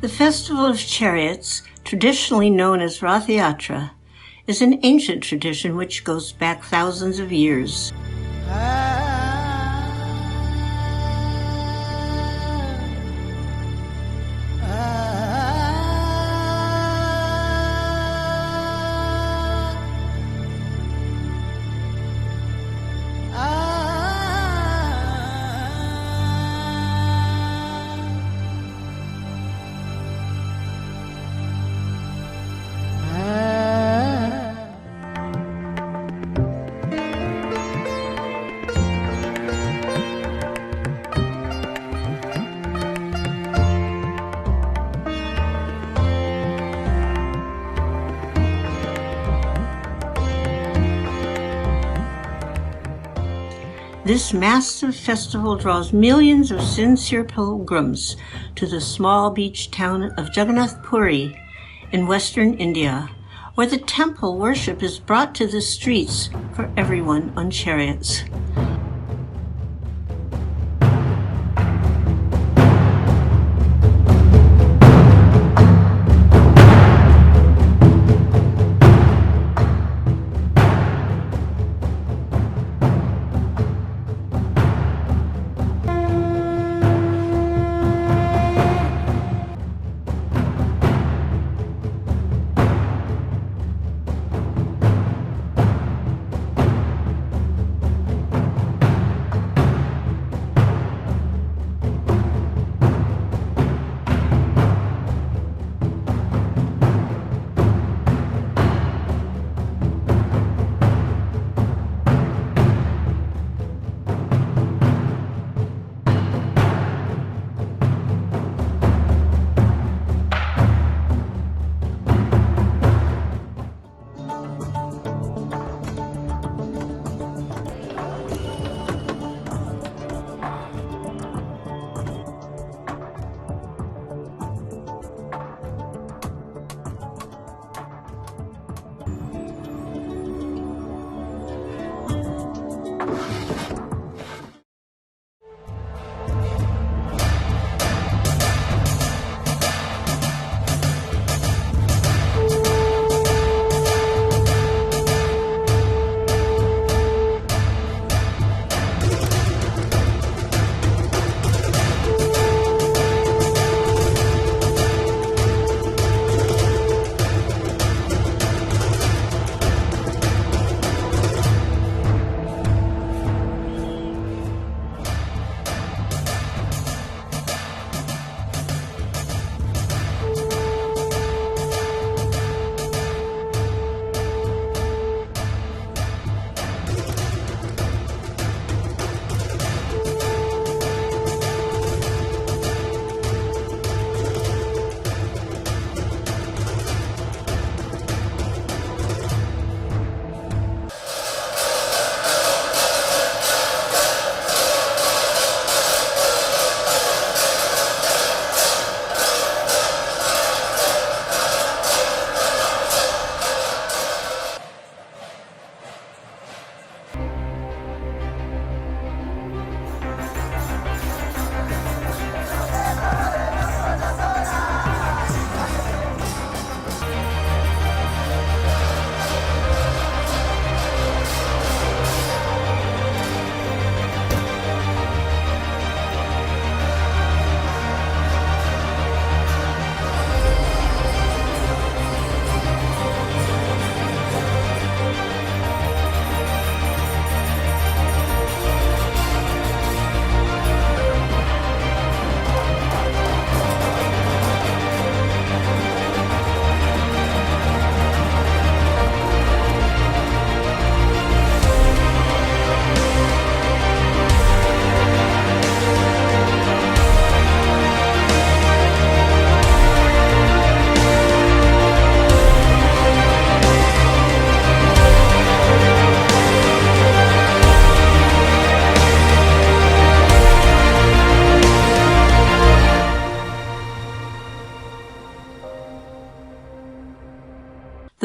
The Festival of Chariots, traditionally known as Rath Yatra, is an ancient tradition which goes back thousands of years. This massive festival draws millions of sincere pilgrims to the small beach town of Jagannath Puri in western India, where the temple worship is brought to the streets for everyone on chariots.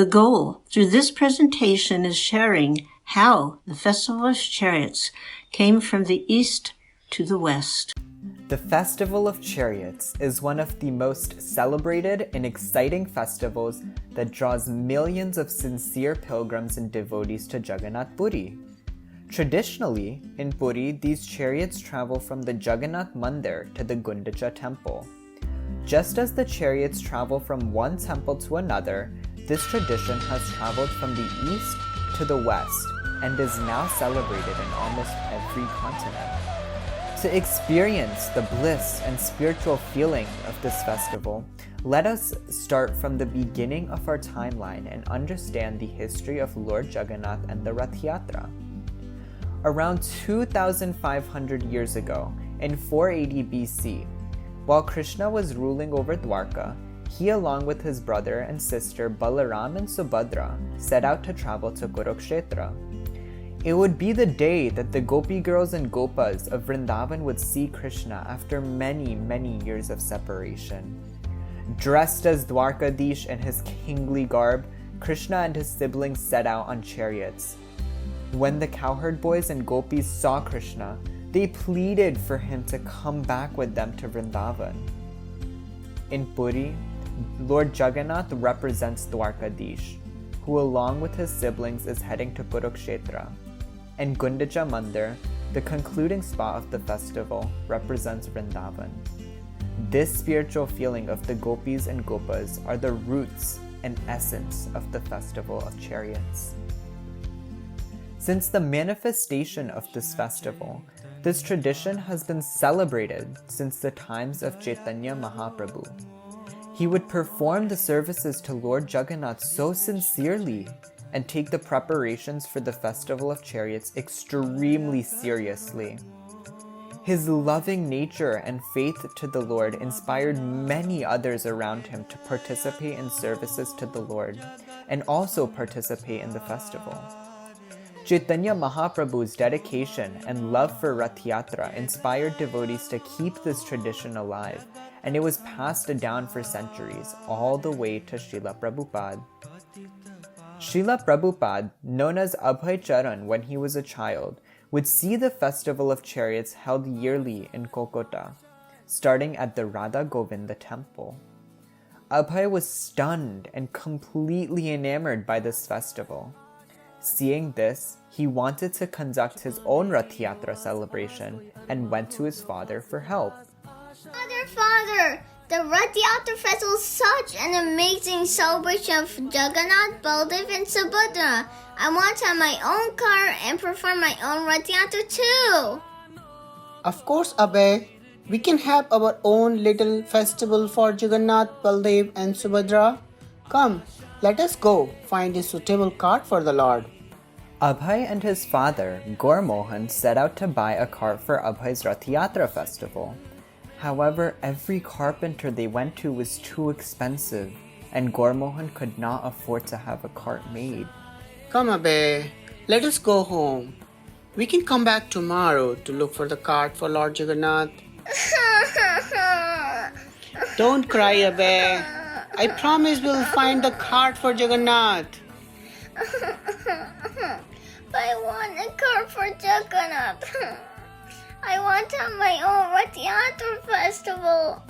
The goal through this presentation is sharing how the Festival of Chariots came from the east to the west. The Festival of Chariots is one of the most celebrated and exciting festivals that draws millions of sincere pilgrims and devotees to Jagannath Puri. Traditionally, in Puri, these chariots travel from the Jagannath Mandir to the Gundicha temple. Just as the chariots travel from one temple to another, this tradition has traveled from the east to the west and is now celebrated in almost every continent. To experience the bliss and spiritual feeling of this festival, let us start from the beginning of our timeline and understand the history of Lord Jagannath and the Rath Yatra. Around 2,500 years ago, in 480 BC, while Krishna was ruling over Dwarka, he along with his brother and sister Balaram and Subhadra set out to travel to Kurukshetra. It would be the day that the Gopi girls and Gopas of Vrindavan would see Krishna after many, many years of separation. Dressed as Dwarkadish in his kingly garb, Krishna and his siblings set out on chariots. When the cowherd boys and gopis saw Krishna, they pleaded for him to come back with them to Vrindavan. In Puri, Lord Jagannath represents Dwarkadish, who along with his siblings is heading to Kurukshetra. And Gundicha Mandir, the concluding spot of the festival, represents Vrindavan. This spiritual feeling of the gopis and gopas are the roots and essence of the Festival of Chariots. Since the manifestation of this festival, this tradition has been celebrated since the times of Chaitanya Mahaprabhu. He would perform the services to Lord Jagannath so sincerely and take the preparations for the Festival of Chariots extremely seriously. His loving nature and faith to the Lord inspired many others around him to participate in services to the Lord and also participate in the festival. Chaitanya Mahaprabhu's dedication and love for Rath Yatra inspired devotees to keep this tradition alive, and it was passed down for centuries, all the way to Srila Prabhupada. Srila Prabhupada, known as Abhay Charan when he was a child, would see the Festival of Chariots held yearly in Kolkata, starting at the Radha Govinda temple. Abhay was stunned and completely enamored by this festival. Seeing this, he wanted to conduct his own Rath Yatra celebration and went to his father for help. Father, the Rath Yatra festival is such an amazing celebration of Jagannath, Baldev, and Subhadra. I want to have my own car and perform my own Rath Yatra too. Of course, Abhay. We can have our own little festival for Jagannath, Baldev, and Subhadra. Come, let us go find a suitable cart for the Lord. Abhay and his father, Gaur Mohan, set out to buy a cart for Abhay's Rath Yatra festival. However, every carpenter they went to was too expensive, and Gaur Mohan could not afford to have a cart made. Come, Abhay, let us go home. We can come back tomorrow to look for the cart for Lord Jagannath. Don't cry, Abhay. I promise we'll find the cart for Jagannath. I want a car for Jagannath. I want to have my own Rath Yatra festival.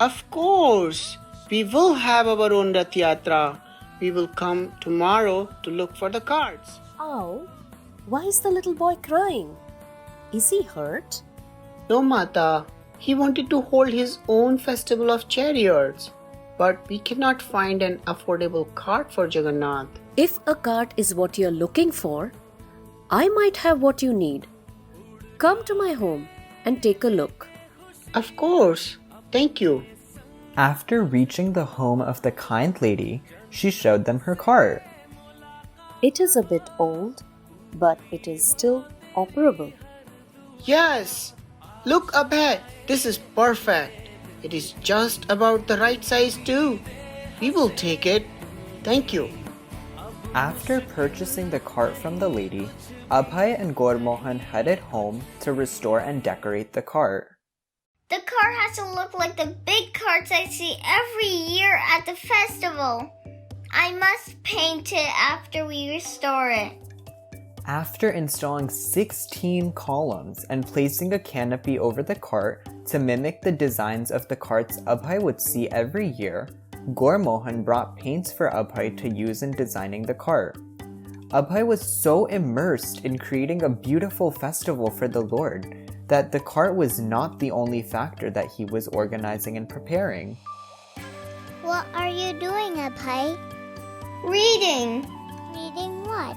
Of course, we will have our own Rath Yatra. We will come tomorrow to look for the carts. Oh, why is the little boy crying? Is he hurt? No, Mata. He wanted to hold his own festival of chariots. But we cannot find an affordable cart for Jagannath. If a cart is what you're looking for, I might have what you need. Come to my home and take a look. Of course. Thank you. After reaching the home of the kind lady, she showed them her cart. It is a bit old, but it is still operable. Yes. Look, Abhay. This is perfect. It is just about the right size too. We will take it. Thank you. After purchasing the cart from the lady, Abhay and Gaur Mohan headed home to restore and decorate the cart. The car has to look like the big carts I see every year at the festival. I must paint it after we restore it. After installing 16 columns and placing a canopy over the cart to mimic the designs of the carts Abhay would see every year, Gormohan brought paints for Abhay to use in designing the cart. Abhay was so immersed in creating a beautiful festival for the Lord that the cart was not the only factor that he was organizing and preparing. What are you doing, Abhay? Reading. Reading what?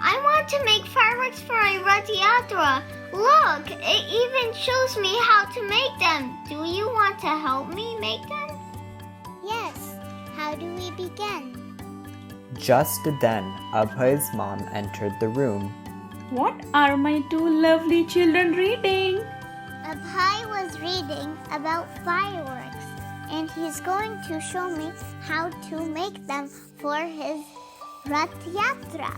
I want to make fireworks for my Rath Yatra. Look, it even shows me how to make them. Do you want to help me make them? Yes. How do we begin? Just then, Abhay's mom entered the room. What are my two lovely children reading? Abhay was reading about fireworks, and he's going to show me how to make them for his Rath Yatra.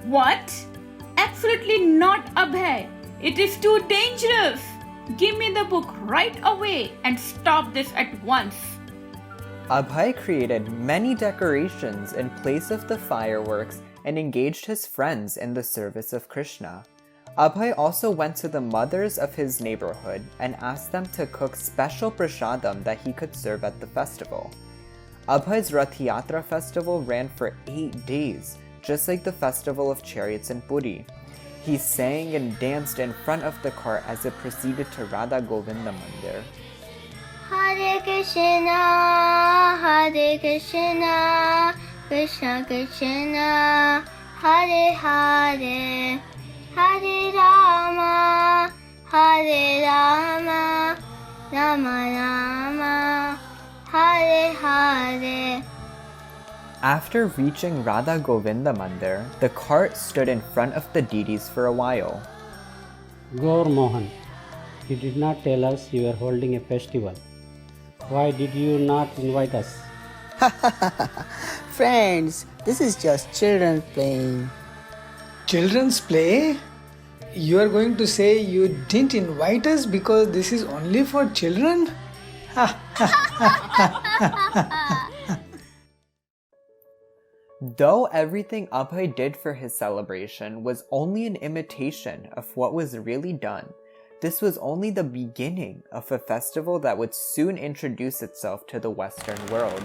What? Absolutely not, Abhay. It is too dangerous. Give me the book right away and stop this at once. Abhay created many decorations in place of the fireworks and engaged his friends in the service of Krishna. Abhay also went to the mothers of his neighborhood and asked them to cook special prasadam that he could serve at the festival. Abhay's Rath Yatra festival ran for 8 days, just like the festival of Chariots in Puri. He sang and danced in front of the cart as it proceeded to Radha Govinda Mandir. Hare Krishna, Krishna Krishna, Hare Hare, Hare Rama, Rama Rama, Hare Hare. After reaching Radha Govinda Mandir, the cart stood in front of the deities for a while. Gaur Mohan, you did not tell us you were holding a festival. Why did you not invite us? Friends, this is just children playing. Children's play? You are going to say you didn't invite us because this is only for children? Though everything Abhay did for his celebration was only an imitation of what was really done, this was only the beginning of a festival that would soon introduce itself to the Western world.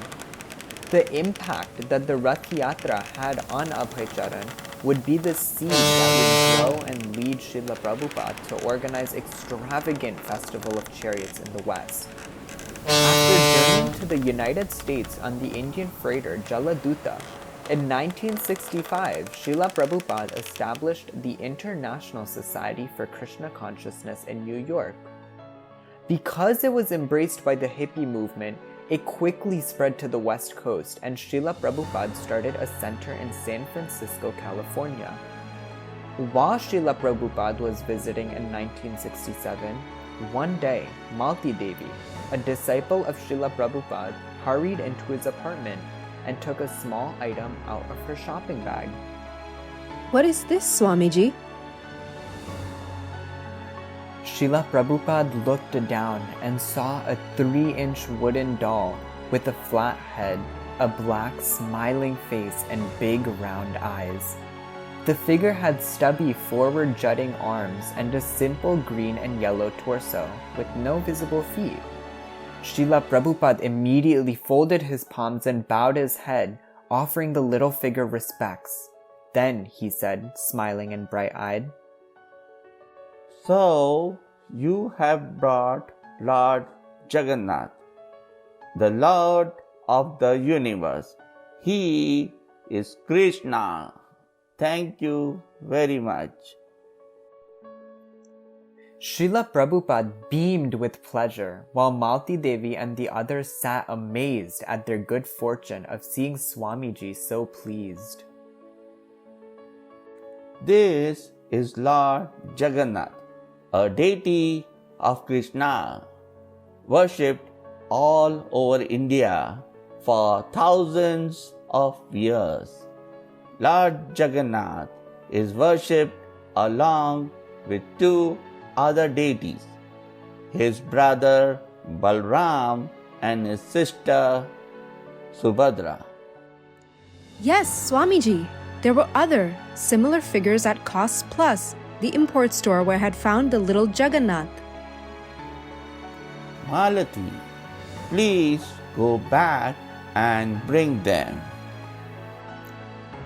The impact that the Rath Yatra had on Abhay Charan would be the seed that would grow and lead Srila Prabhupada to organize extravagant festival of chariots in the West. After journeying to the United States on the Indian freighter Jaladuta, in 1965, Srila Prabhupada established the International Society for Krishna Consciousness in New York. Because it was embraced by the hippie movement, it quickly spread to the West Coast, and Srila Prabhupada started a center in San Francisco, California. While Srila Prabhupada was visiting in 1967, one day, Malti Devi, a disciple of Srila Prabhupada, hurried into his apartment and took a small item out of her shopping bag. What is this, Swamiji? Srila Prabhupada looked down and saw a 3-inch wooden doll with a flat head, a black smiling face, and big round eyes. The figure had stubby forward jutting arms and a simple green and yellow torso with no visible feet. Srila Prabhupada immediately folded his palms and bowed his head, offering the little figure respects. Then he said, smiling and bright-eyed, "So, you have brought Lord Jagannath, the Lord of the universe. He is Krishna. Thank you very much." Srila Prabhupada beamed with pleasure, while Malti Devi and the others sat amazed at their good fortune of seeing Swamiji so pleased. This is Lord Jagannath, a deity of Krishna, worshipped all over India for thousands of years. Lord Jagannath is worshipped along with 2 other deities, his brother Balram and his sister Subhadra. Yes, Swamiji. There were other similar figures at Cost Plus, the import store where I had found the little Jagannath. Malati, please go back and bring them.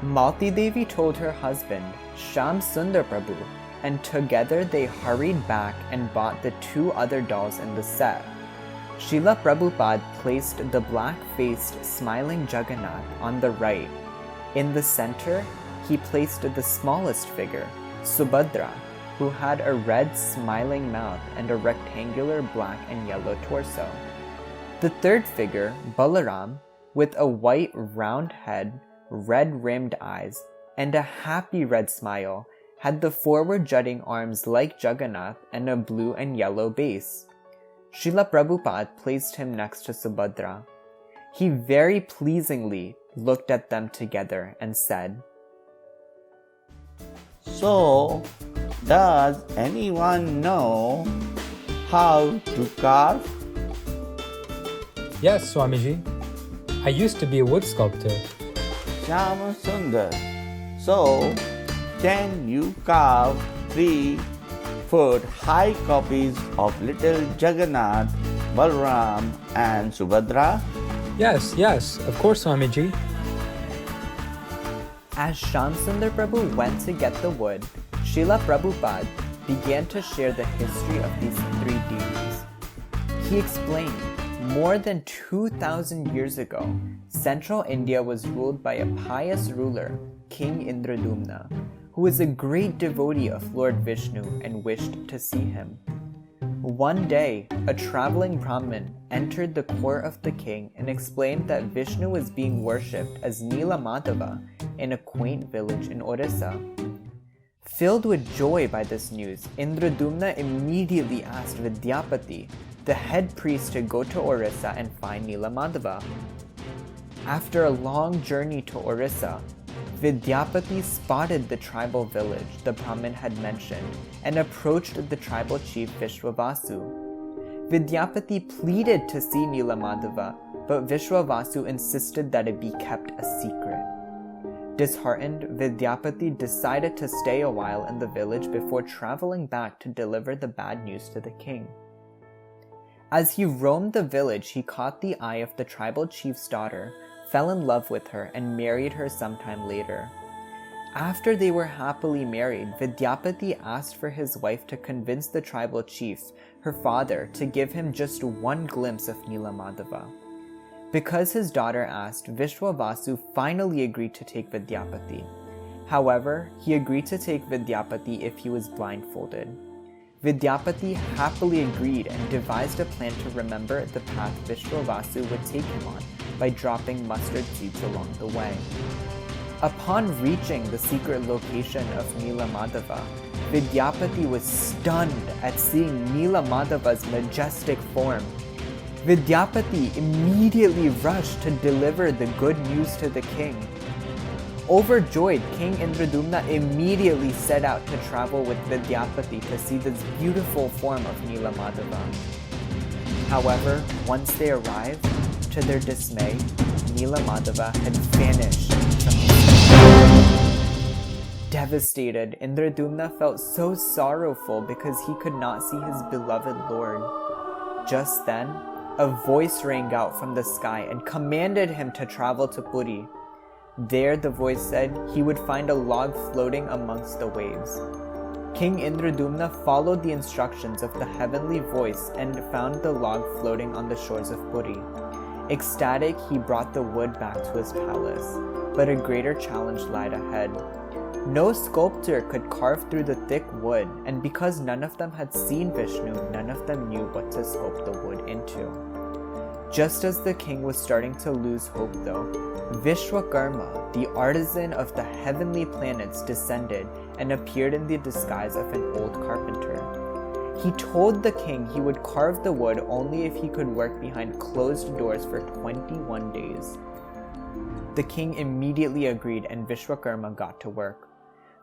Malti Devi told her husband, Sham Sundar Prabhu, and together they hurried back and bought the 2 other dolls in the set. Srila Prabhupada placed the black-faced, smiling Jagannath on the right. In the center, he placed the smallest figure, Subhadra, who had a red, smiling mouth and a rectangular black and yellow torso. The third figure, Balaram, with a white, round head, red-rimmed eyes, and a happy red smile, had the forward-jutting arms like Jagannath and a blue and yellow base. Srila Prabhupada placed him next to Subhadra. He very pleasingly looked at them together and said, So, does anyone know how to carve? Yes, Swamiji. I used to be a wood sculptor. Shama Sundar. So, can you carve 3-foot high copies of little Jagannath, Balram, and Subhadra? Yes, of course, Swamiji. As Sham Sundar Prabhu went to get the wood, Srila Prabhupada began to share the history of these 3 deities. He explained, more than 2,000 years ago, central India was ruled by a pious ruler, King Indradumna, who was a great devotee of Lord Vishnu and wished to see him. One day, a traveling Brahmin entered the court of the king and explained that Vishnu was being worshipped as Nila Madhava in a quaint village in Orissa. Filled with joy by this news, Indradumna immediately asked Vidyapati, the head priest, to go to Orissa and find Nila Madhava. After a long journey to Orissa, Vidyapati spotted the tribal village the Brahmin had mentioned and approached the tribal chief Vishwavasu. Vidyapati pleaded to see Nila Madhava, but Vishwavasu insisted that it be kept a secret. Disheartened, Vidyapati decided to stay a while in the village before traveling back to deliver the bad news to the king. As he roamed the village, he caught the eye of the tribal chief's daughter, fell in love with her, and married her sometime later. After they were happily married, Vidyapati asked for his wife to convince the tribal chief, her father, to give him just one glimpse of Nila Madhava. Because his daughter asked, Vishwavasu finally agreed to take Vidyapati. However, he agreed to take Vidyapati if he was blindfolded. Vidyapati happily agreed and devised a plan to remember the path Vishwavasu would take him on by dropping mustard seeds along the way. Upon reaching the secret location of Nila Madhava, Vidyapati was stunned at seeing Nila Madhava's majestic form. Vidyapati immediately rushed to deliver the good news to the king. Overjoyed, King Indradumna immediately set out to travel with Vidyapati to see this beautiful form of Nila Madhava. However, once they arrived, to their dismay, Nila Madhava had vanished from the sky. Devastated, Indradumna felt so sorrowful because he could not see his beloved lord. Just then, a voice rang out from the sky and commanded him to travel to Puri. There, the voice said, he would find a log floating amongst the waves. King Indradumna followed the instructions of the heavenly voice and found the log floating on the shores of Puri. Ecstatic, he brought the wood back to his palace, but a greater challenge lied ahead. No sculptor could carve through the thick wood, and because none of them had seen Vishnu, none of them knew what to sculpt the wood into. Just as the king was starting to lose hope though, Vishwakarma, the artisan of the heavenly planets, descended and appeared in the disguise of an old carpenter. He told the king he would carve the wood only if he could work behind closed doors for 21 days. The king immediately agreed and Vishwakarma got to work.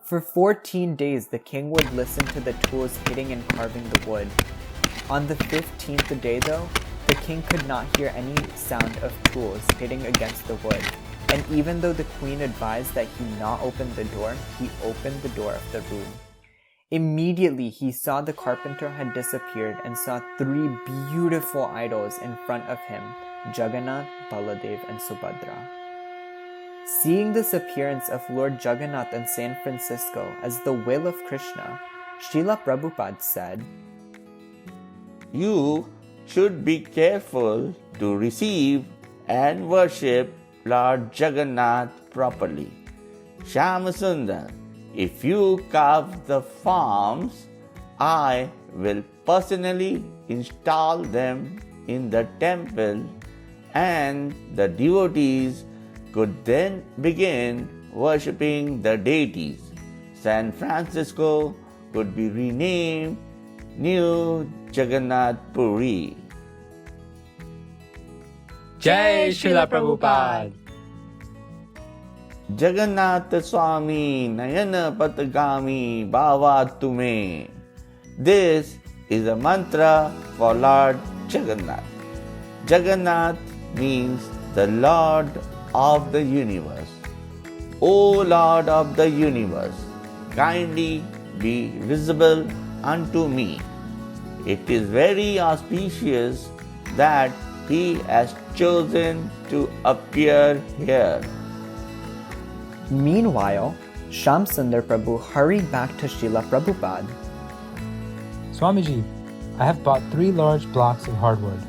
For 14 days, the king would listen to the tools hitting and carving the wood. On the 15th day though, the king could not hear any sound of tools hitting against the wood. And even though the queen advised that he not open the door, he opened the door of the room. Immediately he saw the carpenter had disappeared and saw 3 beautiful idols in front of him, Jagannath, Baladev, and Subhadra. Seeing this appearance of Lord Jagannath in San Francisco as the will of Krishna, Srila Prabhupada said, You should be careful to receive and worship Lord Jagannath properly. Shyamasundar, if you carve the forms, I will personally install them in the temple and the devotees could then begin worshipping the deities. San Francisco could be renamed New Jagannath Puri. Jai Srila Prabhupada! Jagannath Swami Nayana Patagami Bhava Tume. This is a mantra for Lord Jagannath. Jagannath means the Lord of the universe. O Lord of the universe, kindly be visible unto me. It is very auspicious that he has chosen to appear here. Meanwhile, Shamsundar Prabhu hurried back to Srila Prabhupada. Swamiji, I have bought 3 large blocks of hardwood.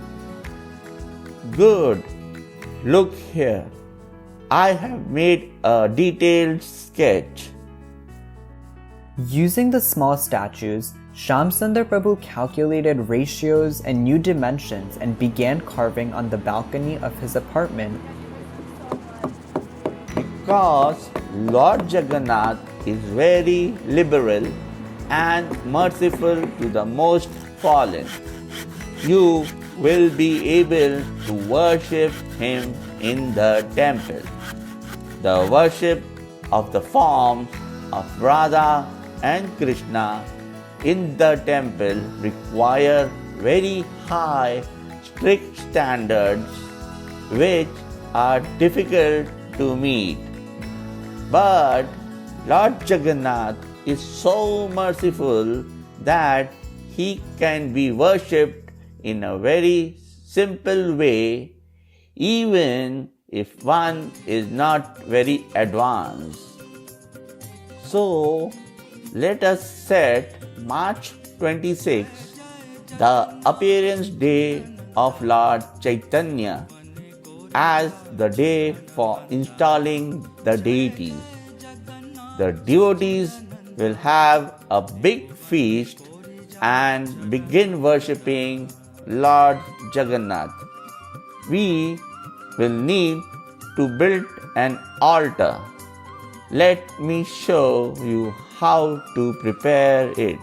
Good. Look here. I have made a detailed sketch. Using the small statues, Shamsundar Prabhu calculated ratios and new dimensions and began carving on the balcony of his apartment. Because Lord Jagannath is very liberal and merciful to the most fallen, you will be able to worship him in the temple. The worship of the forms of Radha and Krishna in the temple require very high, strict standards which are difficult to meet. But Lord Jagannath is so merciful that he can be worshipped in a very simple way, even if one is not very advanced. So, let us set March 26, the appearance day of Lord Chaitanya, as the day for installing the deities. The devotees will have a big feast and begin worshipping Lord Jagannath. We will need to build an altar. Let me show you how to prepare it.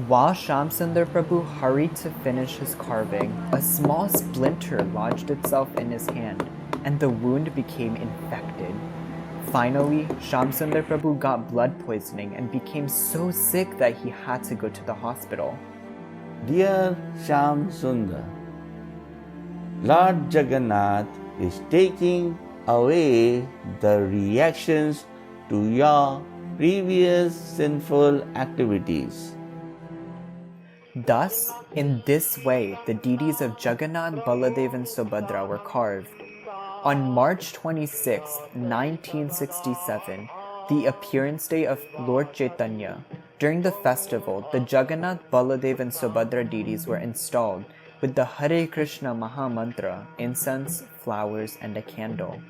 While Shamsundar Prabhu hurried to finish his carving, a small splinter lodged itself in his hand, and the wound became infected. Finally, Shamsundar Prabhu got blood poisoning and became so sick that he had to go to the hospital. Dear Shamsundar, Lord Jagannath is taking away the reactions to your previous sinful activities. Thus, in this way, the deities of Jagannath, Baladev, and Subhadra were carved. On March 26, 1967, the appearance day of Lord Chaitanya, during the festival, the Jagannath, Baladev, and Subhadra deities were installed with the Hare Krishna Maha Mantra, incense, flowers, and a candle.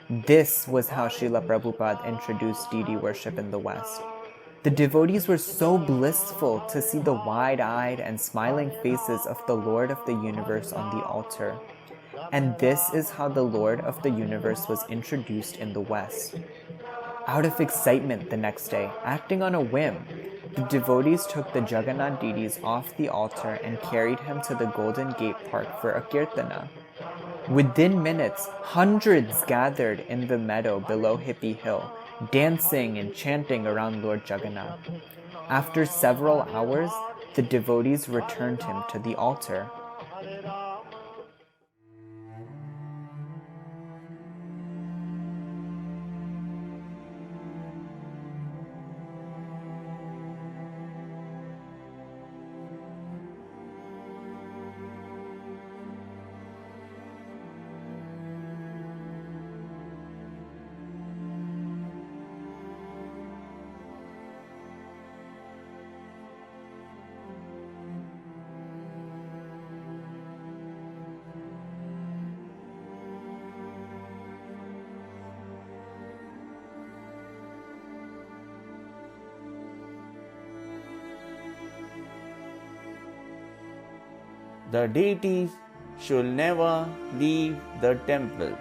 This was how Srila Prabhupada introduced deity worship in the West. The devotees were so blissful to see the wide-eyed and smiling faces of the Lord of the universe on the altar. And this is how the Lord of the universe was introduced in the West. Out of excitement the next day, acting on a whim, the devotees took the Jagannath deities off the altar and carried him to the Golden Gate Park for a kirtana. Within minutes, hundreds gathered in the meadow below Hippie Hill, dancing and chanting around Lord Jagannath. After several hours, the devotees returned him to the altar. the deities should never leave the temple.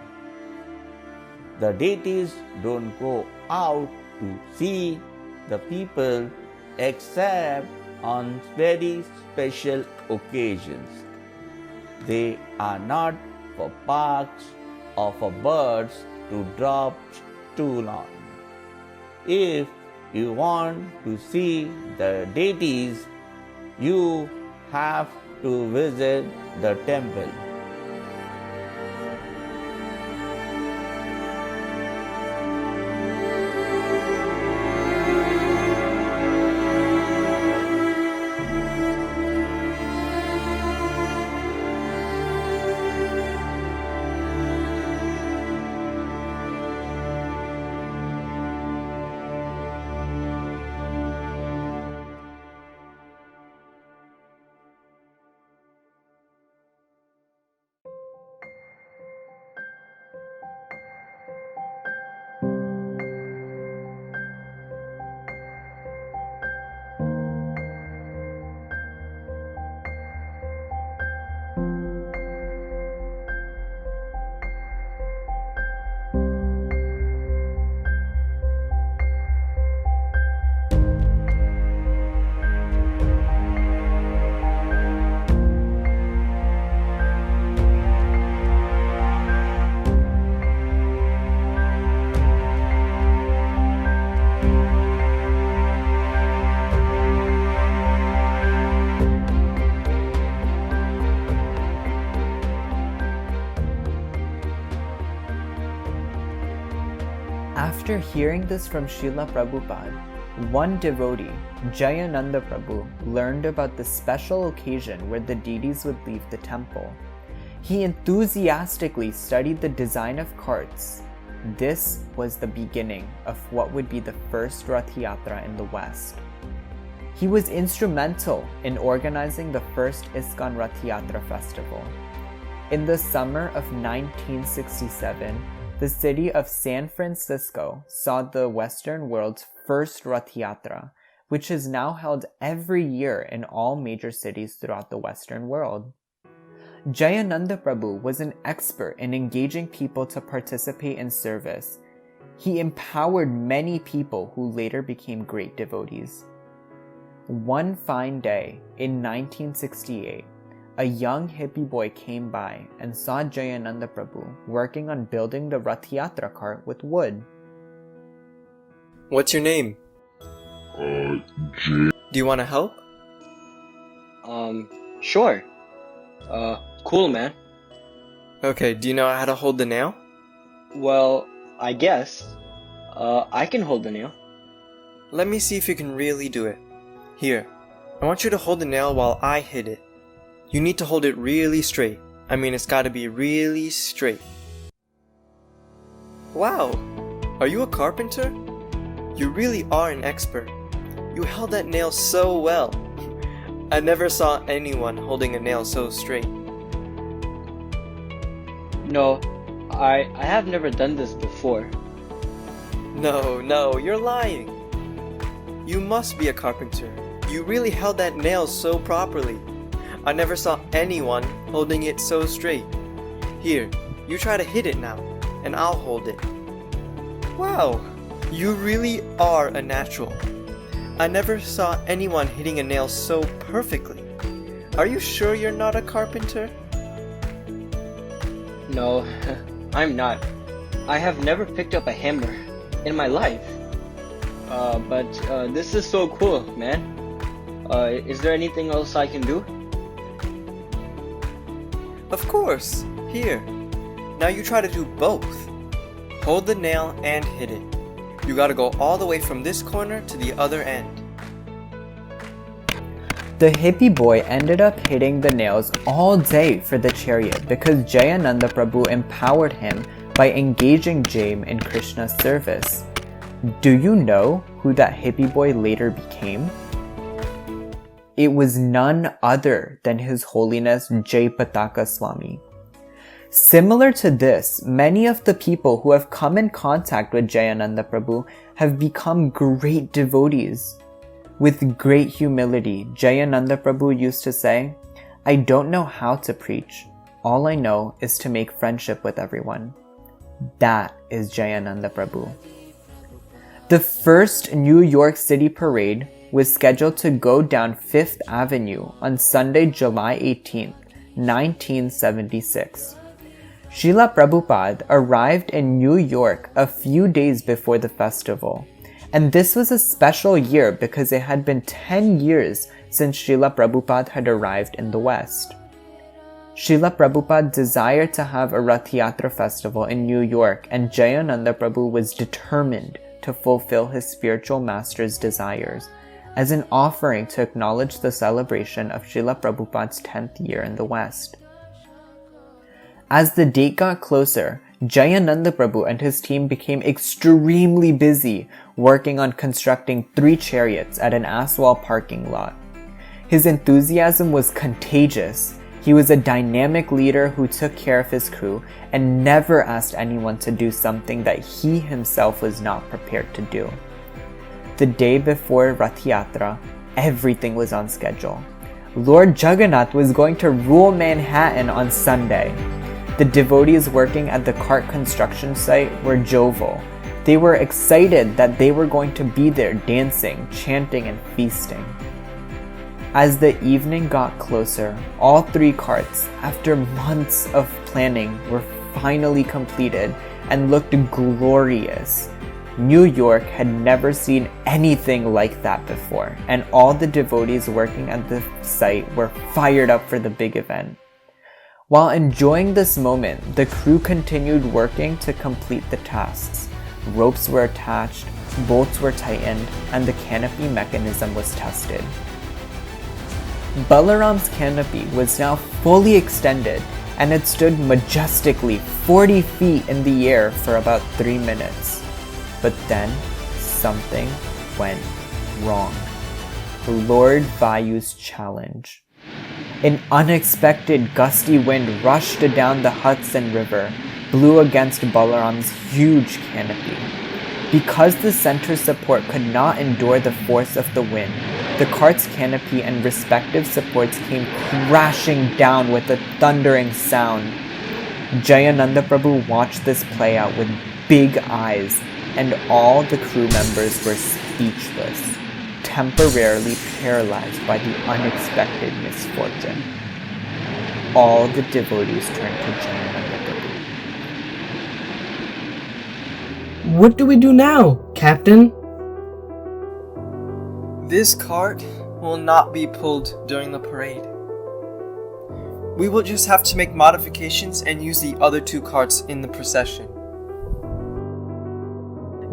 The deities don't go out to see the people except on very special occasions. They are not for parks or for birds to drop stool on. If you want to see the deities, you have to visit the temple. After hearing this from Srila Prabhupada, one devotee, Jayananda Prabhu, learned about the special occasion where the deities would leave the temple. He enthusiastically studied the design of carts. This was the beginning of what would be the first Rath Yatra in the West. He was instrumental in organizing the first ISKCON Rath Yatra festival. In the summer of 1967, the city of San Francisco saw the Western world's first Rath Yatra, which is now held every year in all major cities throughout the Western world. Jayananda Prabhu was an expert in engaging people to participate in service. He empowered many people who later became great devotees. One fine day in 1968, a young hippie boy came by and saw Jayananda Prabhu working on building the Rath Yatra cart with wood. What's your name? Do you want to help? Sure. Cool, man. Okay, do you know how to hold the nail? Well, I guess. I can hold the nail. Let me see if you can really do it. Here, I want you to hold the nail while I hit it. You need to hold it really straight. I mean, it's gotta be really straight. Wow! Are you a carpenter? You really are an expert. You held that nail so well. I never saw anyone holding a nail so straight. No, I have never done this before. No, you're lying. You must be a carpenter. You really held that nail so properly. I never saw anyone holding it so straight. Here, you try to hit it now, and I'll hold it. Wow, you really are a natural. I never saw anyone hitting a nail so perfectly. Are you sure you're not a carpenter? No, I'm not. I have never picked up a hammer in my life. But this is so cool, man. Is there anything else I can do? Of course. Here. Now you try to do both. Hold the nail and hit it. You gotta go all the way from this corner to the other end. The hippie boy ended up hitting the nails all day for the chariot because Jayananda Prabhu empowered him by engaging Jaim in Krishna's service. Do you know who that hippie boy later became? It was none other than His Holiness Jai Pataka Swami. Similar to this, many of the people who have come in contact with Jayananda Prabhu have become great devotees. With great humility, Jayananda Prabhu used to say, I don't know how to preach. All I know is to make friendship with everyone. That is Jayananda Prabhu. The first New York City parade was scheduled to go down 5th Avenue on Sunday, July 18th, 1976. Srila Prabhupada arrived in New York a few days before the festival, and this was a special year because it had been 10 years since Srila Prabhupada had arrived in the West. Srila Prabhupada desired to have a Rath Yatra festival in New York, and Jayananda Prabhu was determined to fulfill his spiritual master's desires as an offering to acknowledge the celebration of Srila Prabhupada's 10th year in the West. As the date got closer, Jayananda Prabhu and his team became extremely busy working on constructing 3 chariots at an Aswal parking lot. His enthusiasm was contagious. He was a dynamic leader who took care of his crew and never asked anyone to do something that he himself was not prepared to do. The day before Rath Yatra, everything was on schedule. Lord Jagannath was going to rule Manhattan on Sunday. The devotees working at the cart construction site were jovial. They were excited that they were going to be there dancing, chanting, and feasting. As the evening got closer, all 3 carts, after months of planning, were finally completed and looked glorious. New York had never seen anything like that before, and all the devotees working at the site were fired up for the big event. While enjoying this moment, the crew continued working to complete the tasks. Ropes were attached, bolts were tightened, and the canopy mechanism was tested. Balaram's canopy was now fully extended, and it stood majestically 40 feet in the air for about 3 minutes. But then, something went wrong. Lord Vayu's challenge. An unexpected gusty wind rushed down the Hudson River, blew against Balaram's huge canopy. Because the center support could not endure the force of the wind, the cart's canopy and respective supports came crashing down with a thundering sound. Jayananda Prabhu watched this play out with big eyes, and all the crew members were speechless, temporarily paralyzed by the unexpected misfortune. All the devotees turned to Jayananda Prabhu. What do we do now, Captain? This cart will not be pulled during the parade. We will just have to make modifications and use the other 2 carts in the procession.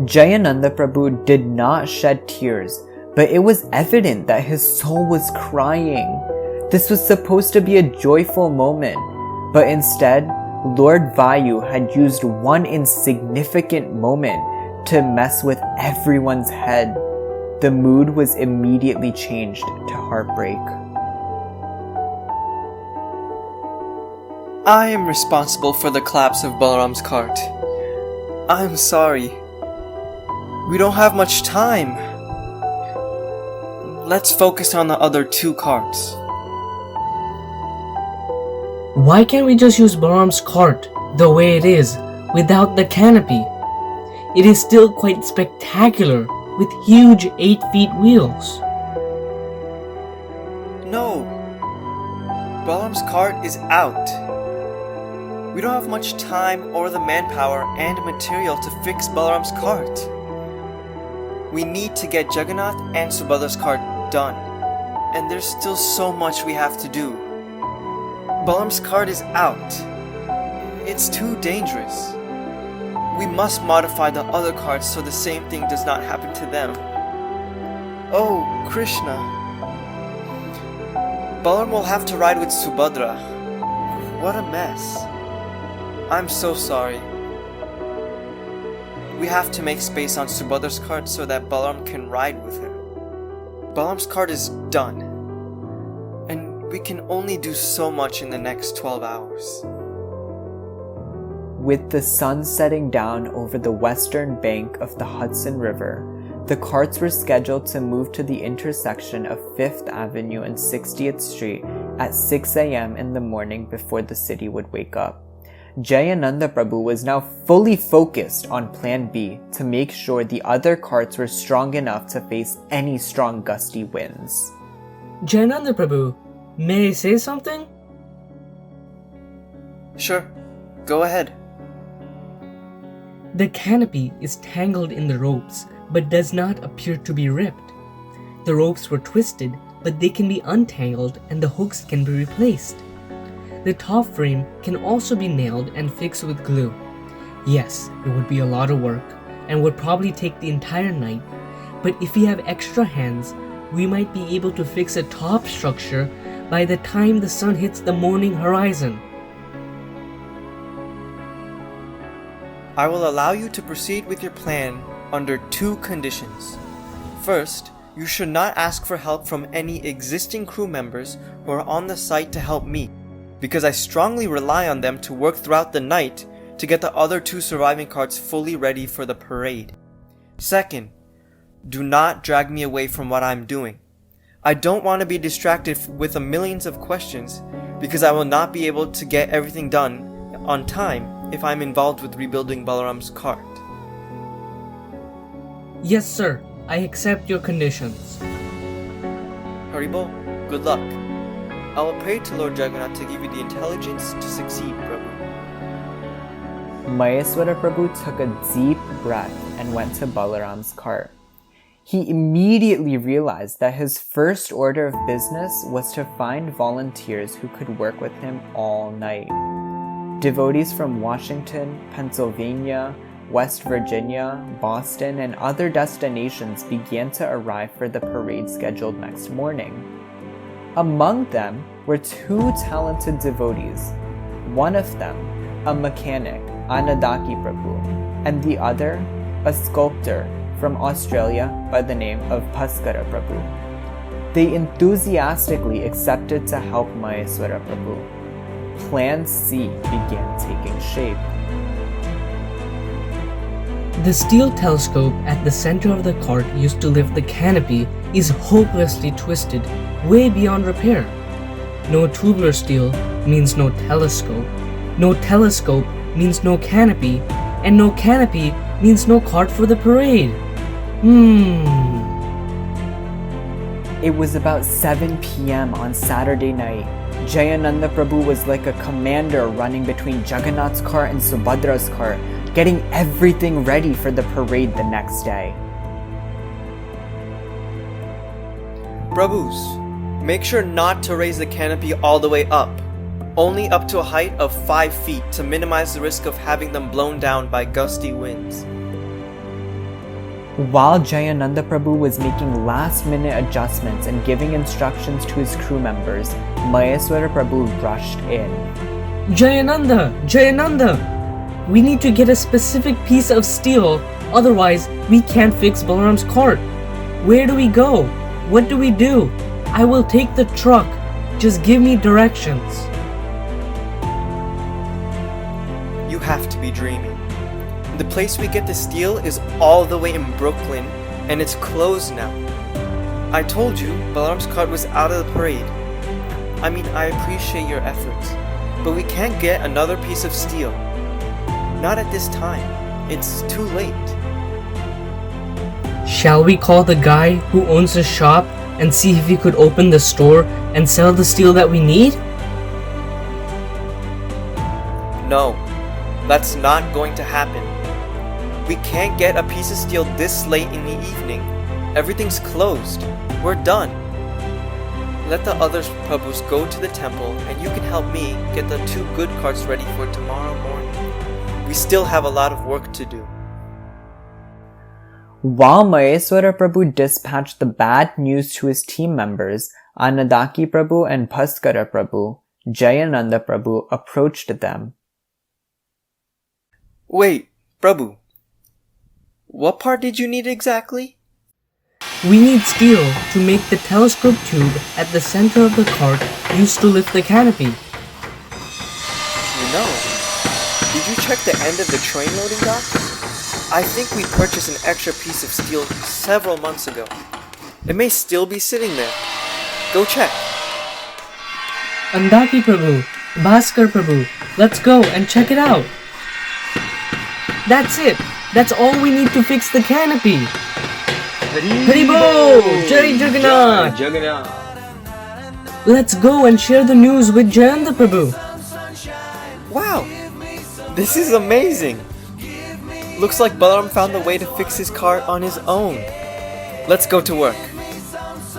Jayananda Prabhu did not shed tears, but it was evident that his soul was crying. This was supposed to be a joyful moment, but instead, Lord Vayu had used one insignificant moment to mess with everyone's head. The mood was immediately changed to heartbreak. I am responsible for the collapse of Balaram's cart. I'm sorry. We don't have much time. Let's focus on the other 2 carts. Why can't we just use Balaram's cart the way it is, without the canopy? It is still quite spectacular, with huge 8-feet wheels. No. Balaram's cart is out. We don't have much time or the manpower and material to fix Balaram's cart. We need to get Jagannath and Subhadra's cart done, and there's still so much we have to do. Balaram's cart is out. It's too dangerous. We must modify the other carts so the same thing does not happen to them. Oh, Krishna. Balaram will have to ride with Subhadra. What a mess. I'm so sorry. We have to make space on Subhadra's cart so that Balaram can ride with him. Balaram's cart is done, and we can only do so much in the next 12 hours. With the sun setting down over the western bank of the Hudson River, the carts were scheduled to move to the intersection of 5th Avenue and 60th Street at 6 a.m. in the morning before the city would wake up. Jayananda Prabhu was now fully focused on Plan B to make sure the other carts were strong enough to face any strong gusty winds. Jayananda Prabhu, may I say something? Sure, go ahead. The canopy is tangled in the ropes but does not appear to be ripped. The ropes were twisted, but they can be untangled and the hooks can be replaced. The top frame can also be nailed and fixed with glue. Yes, it would be a lot of work and would probably take the entire night, but if we have extra hands, we might be able to fix a top structure by the time the sun hits the morning horizon. I will allow you to proceed with your plan under 2 conditions. First, you should not ask for help from any existing crew members who are on the site to help me, because I strongly rely on them to work throughout the night to get the other 2 surviving carts fully ready for the parade. Second, do not drag me away from what I'm doing. I don't want to be distracted with millions of questions, because I will not be able to get everything done on time if I'm involved with rebuilding Balaram's cart. Yes, sir. I accept your conditions. Haribol, good luck. I will pray to Lord Jagannath to give you the intelligence to succeed, Prabhu. Maheswara Prabhu took a deep breath and went to Balaram's cart. He immediately realized that his first order of business was to find volunteers who could work with him all night. Devotees from Washington, Pennsylvania, West Virginia, Boston, and other destinations began to arrive for the parade scheduled next morning. Among them were 2 talented devotees, one of them a mechanic, Anandaki Prabhu, and the other a sculptor from Australia by the name of Bhaskara Prabhu. They enthusiastically accepted to help Maheswara Prabhu. Plan C began taking shape. The steel telescope at the center of the cart used to lift the canopy is hopelessly twisted, way beyond repair. No tubular steel means no telescope. No telescope means no canopy, and no canopy means no cart for the parade. It was about 7 p.m. on Saturday night. Jayananda Prabhu was like a commander running between Jagannath's cart and Subhadra's cart, getting everything ready for the parade the next day. Prabhus, make sure not to raise the canopy all the way up, only up to a height of 5 feet to minimize the risk of having them blown down by gusty winds. While Jayananda Prabhu was making last-minute adjustments and giving instructions to his crew members, Maheswara Prabhu rushed in. Jayananda! We need to get a specific piece of steel, otherwise we can't fix Balaram's cart. Where do we go? What do we do? I will take the truck. Just give me directions. You have to be dreaming. The place we get the steel is all the way in Brooklyn, and it's closed now. I told you Balaram's cart was out of the parade. I mean, I appreciate your efforts, but we can't get another piece of steel. Not at this time. It's too late. Shall we call the guy who owns the shop and see if he could open the store and sell the steel that we need? No, that's not going to happen. We can't get a piece of steel this late in the evening. Everything's closed. We're done. Let the other Prabhus go to the temple and you can help me get the 2 good carts ready for tomorrow morning. We still have a lot of work to do. While Maheswara Prabhu dispatched the bad news to his team members, Anandaki Prabhu and Bhaskara Prabhu, Jayananda Prabhu approached them. Wait, Prabhu. What part did you need exactly? We need steel to make the telescope tube at the center of the cart used to lift the canopy. You know, did you check the end of the train loading dock? I think we purchased an extra piece of steel several months ago. It may still be sitting there. Go check. Andaki Prabhu, Bhaskar Prabhu, let's go and check it out. That's it. That's all we need to fix the canopy. Hari Bol! Jai Jagannath! Let's go and share the news with Jayanta Prabhu. Wow! This is amazing! Looks like Balaram found a way to fix his cart on his own. Let's go to work.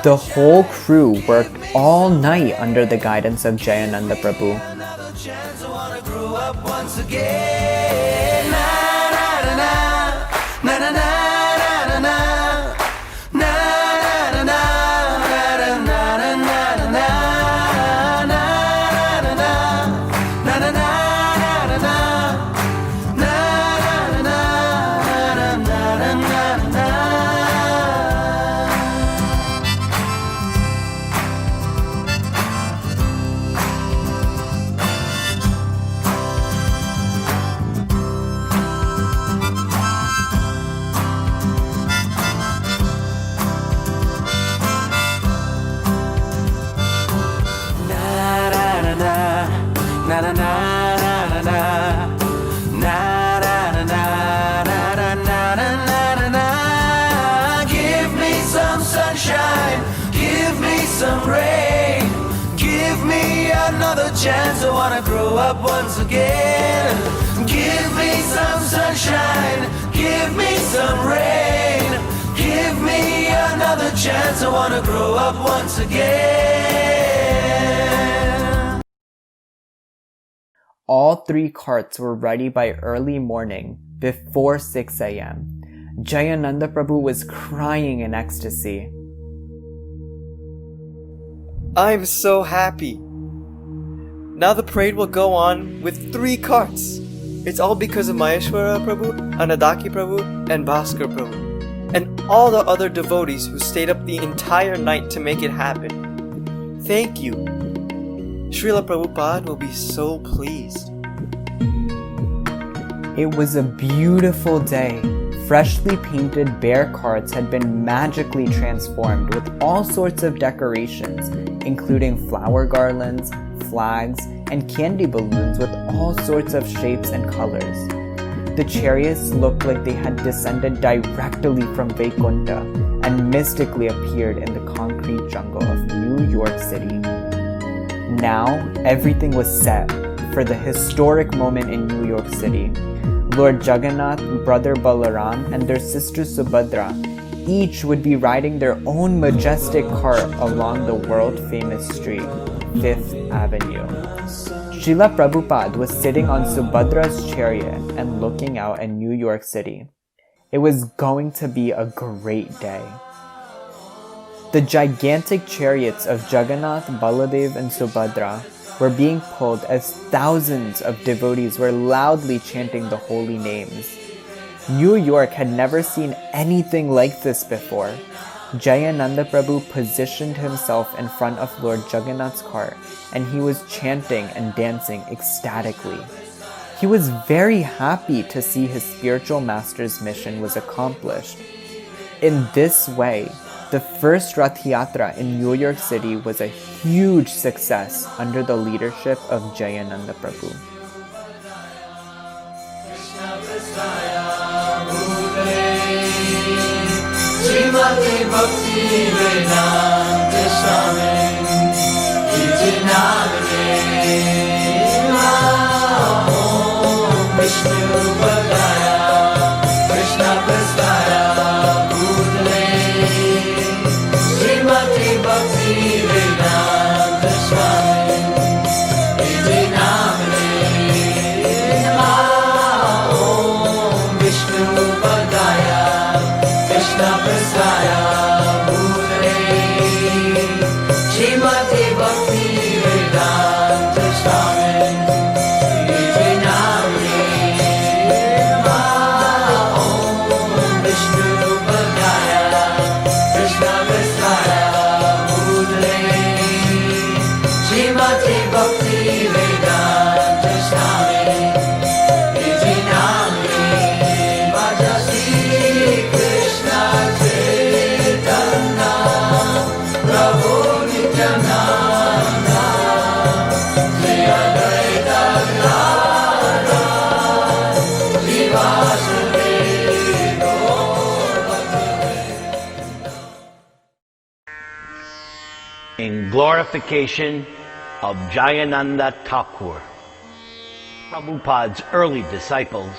The whole crew worked all night under the guidance of Jayananda Prabhu. Give me some sunshine, give me some rain, give me another chance. I wanna grow up once again. Give me some sunshine, give me some rain, give me another chance. I wanna grow up once again. All 3 carts were ready by early morning, before 6 a.m. Jayananda Prabhu was crying in ecstasy. I'm so happy. Now the parade will go on with 3 carts. It's all because of Maheshwara Prabhu, Anandaki Prabhu, and Bhaskar Prabhu, and all the other devotees who stayed up the entire night to make it happen. Thank you. Srila Prabhupada will be so pleased. It was a beautiful day. Freshly painted bear carts had been magically transformed with all sorts of decorations, including flower garlands, flags, and candy balloons with all sorts of shapes and colors. The chariots looked like they had descended directly from Vaikuntha and mystically appeared in the concrete jungle of New York City. Now, everything was set for the historic moment in New York City. Lord Jagannath, Brother Balaram, and their sister Subhadra each would be riding their own majestic cart along the world-famous street, 5th Avenue. Srila Prabhupada was sitting on Subhadra's chariot and looking out at New York City. It was going to be a great day. The gigantic chariots of Jagannath, Baladev, and Subhadra were being pulled as thousands of devotees were loudly chanting the holy names. New York had never seen anything like this before. Jayananda Prabhu positioned himself in front of Lord Jagannath's cart, and he was chanting and dancing ecstatically. He was very happy to see his spiritual master's mission was accomplished. In this way, the first Rath Yatra in New York City was a huge success under the leadership of Jayananda Prabhu. glorification of Jayananda Thakur. Prabhupada's early disciples,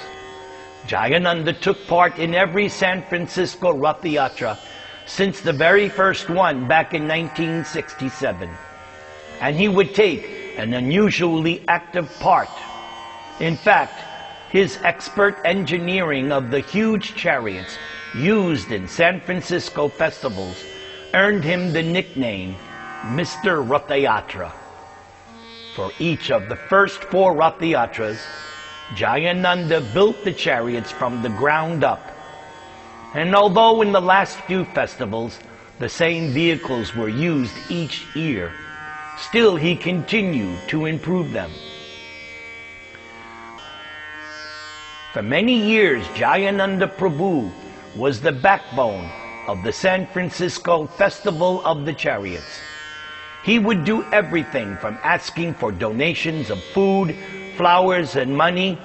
Jayananda took part in every San Francisco Rath Yatra since the very first one back in 1967. And he would take an unusually active part. In fact, his expert engineering of the huge chariots used in San Francisco festivals earned him the nickname Mr. Rath Yatra. For each of the first 4 Rath Yatras, Jayananda built the chariots from the ground up. And although in the last few festivals the same vehicles were used each year, still he continued to improve them. For many years, Jayananda Prabhu was the backbone of the San Francisco Festival of the Chariots. He would do everything from asking for donations of food, flowers, and money,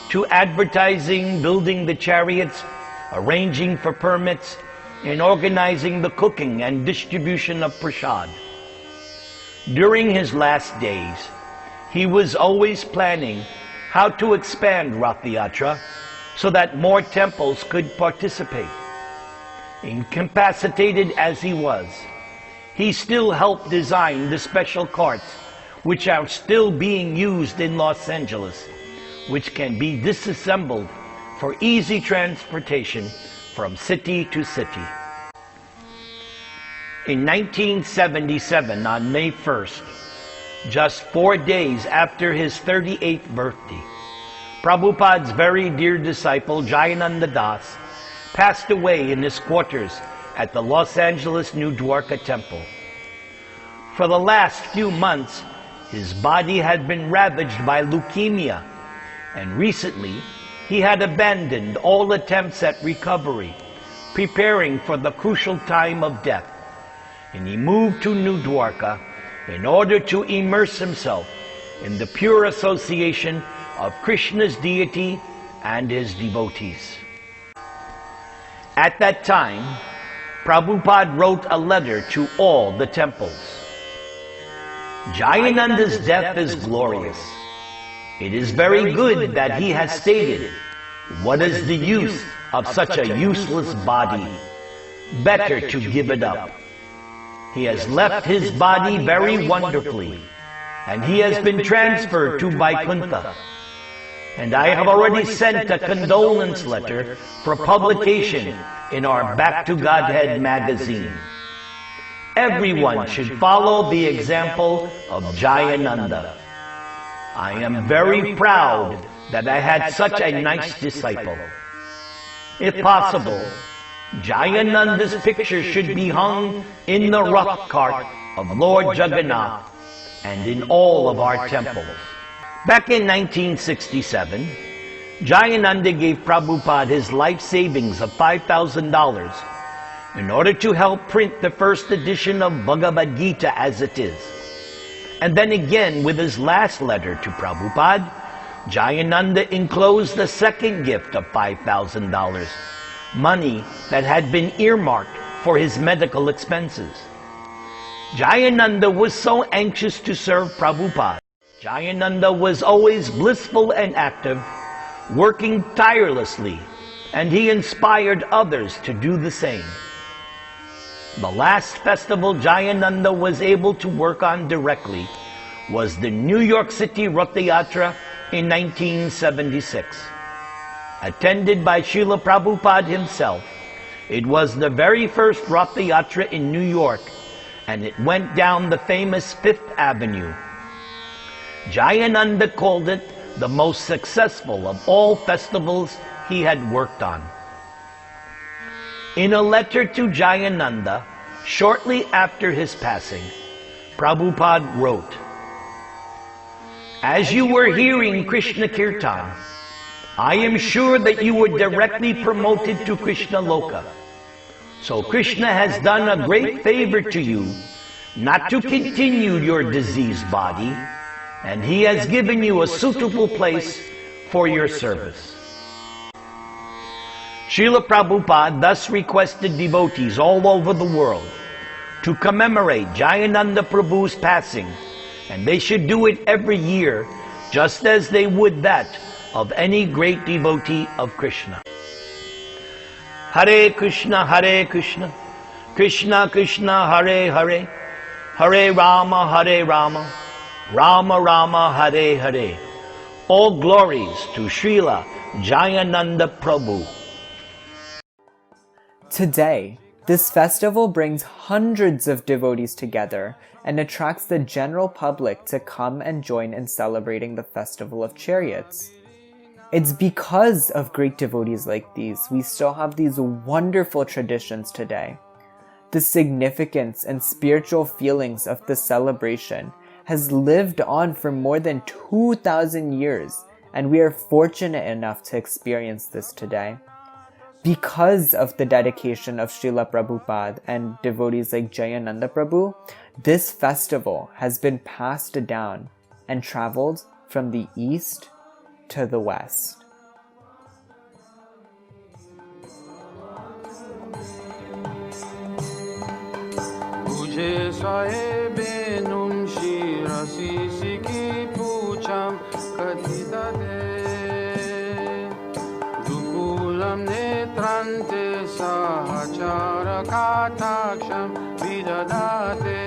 to advertising, building the chariots, arranging for permits, and organizing the cooking and distribution of prasad. During his last days, he was always planning how to expand Rath Yatra so that more temples could participate. Incapacitated as he was, he still helped design the special carts which are still being used in Los Angeles, which can be disassembled for easy transportation from city to city. In 1977, on May 1st, just 4 days after his 38th birthday, Prabhupada's very dear disciple Jayananda Das passed away in his quarters at the Los Angeles New Dwarka Temple. For the last few months, his body had been ravaged by leukemia, and recently he had abandoned all attempts at recovery, preparing for the crucial time of death, and he moved to New Dwarka in order to immerse himself in the pure association of Krishna's deity and his devotees. At that time, Prabhupada wrote a letter to all the temples. Jayananda's death is glorious. It is very good that he has stated, "What is the use of such a useless body? Better to give it up." He has left his body very wonderfully, and he has been transferred to Vaikuntha. And I have already sent a condolence letter for publication in our Back to Godhead magazine. Everyone should follow the example of Jayananda. I am very proud that I had such a nice disciple. If possible, Jayananda's picture should be hung in the Rath cart of Lord Jagannath and in all of our temples. Back in 1967, Jayananda gave Prabhupada his life savings of $5,000 in order to help print the first edition of Bhagavad Gita as it is. And then again, with his last letter to Prabhupada, Jayananda enclosed the second gift of $5,000, money that had been earmarked for his medical expenses. Jayananda was so anxious to serve Prabhupada. Jayananda was always blissful and active, working tirelessly, and he inspired others to do the same. The last festival Jayananda was able to work on directly was the New York City Rath Yatra in 1976. Attended by Srila Prabhupada himself, it was the very first Rath Yatra in New York, and it went down the famous Fifth Avenue. Jayananda called it the most successful of all festivals he had worked on. In a letter to Jayananda, shortly after his passing, Prabhupada wrote, "As you were hearing Krishna Kirtan, I am sure that you were directly promoted to Krishna Loka. So Krishna has done a great favor to you not to continue your diseased body, and he has given you a suitable place for your service." Srila Prabhupada thus requested devotees all over the world to commemorate Jayananda Prabhu's passing, and they should do it every year just as they would that of any great devotee of Krishna. Hare Krishna, Krishna Krishna, Hare Hare, Hare Rama, Rama Rama, Hare Hare. All glories to Srila Jayananda Prabhu. Today, this festival brings hundreds of devotees together and attracts the general public to come and join in celebrating the Festival of Chariots. It's because of great devotees like these we still have these wonderful traditions today. The significance and spiritual feelings of the celebration has lived on for more than 2,000 years, and we are fortunate enough to experience this today. Because of the dedication of Srila Prabhupada and devotees like Jayananda Prabhu, this festival has been passed down and traveled from the east to the west. Netrante sahachara kataksham vidadate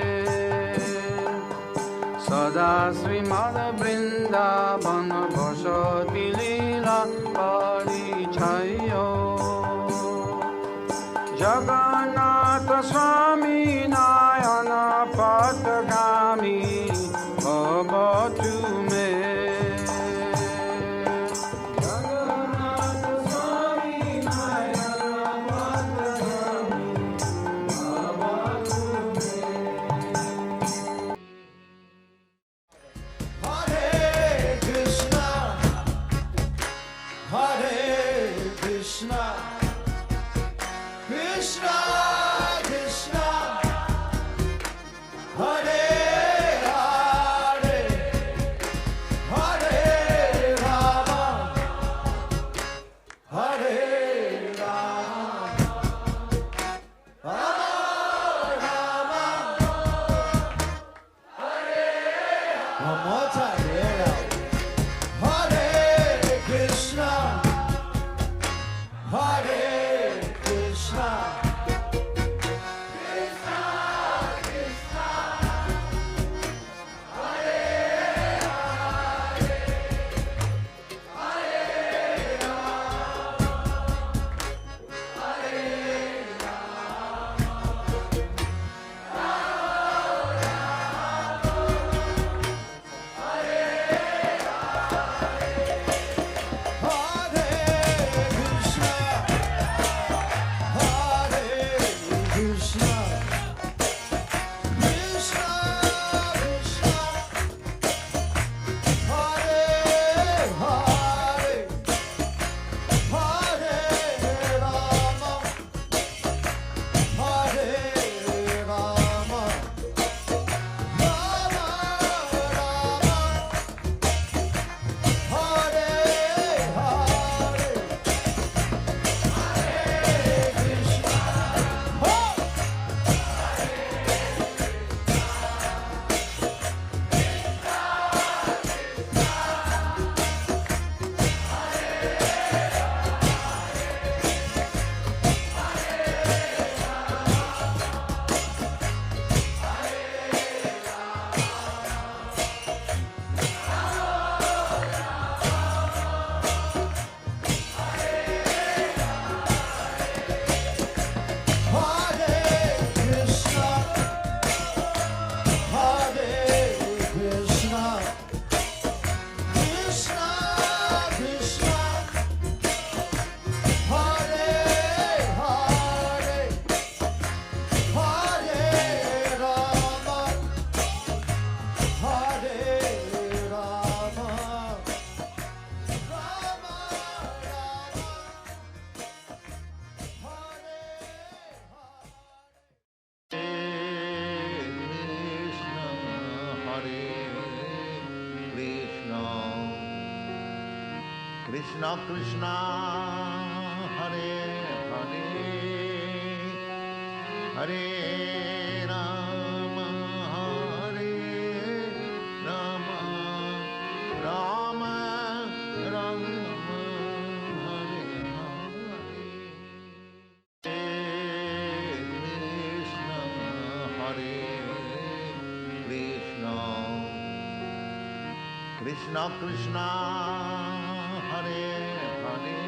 sada srimad vrindavana vasati lila parichayo Jagannath Swami Nayana Patagami Bhavatu me Krishna Krishna Hare Hare Hare Rama Krishna Krishna, Hare Hare.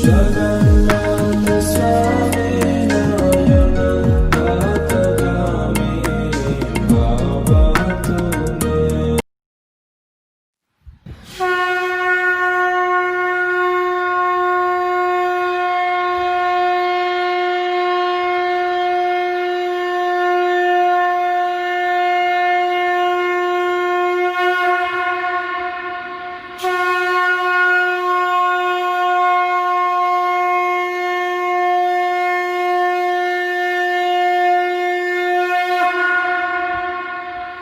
Jagan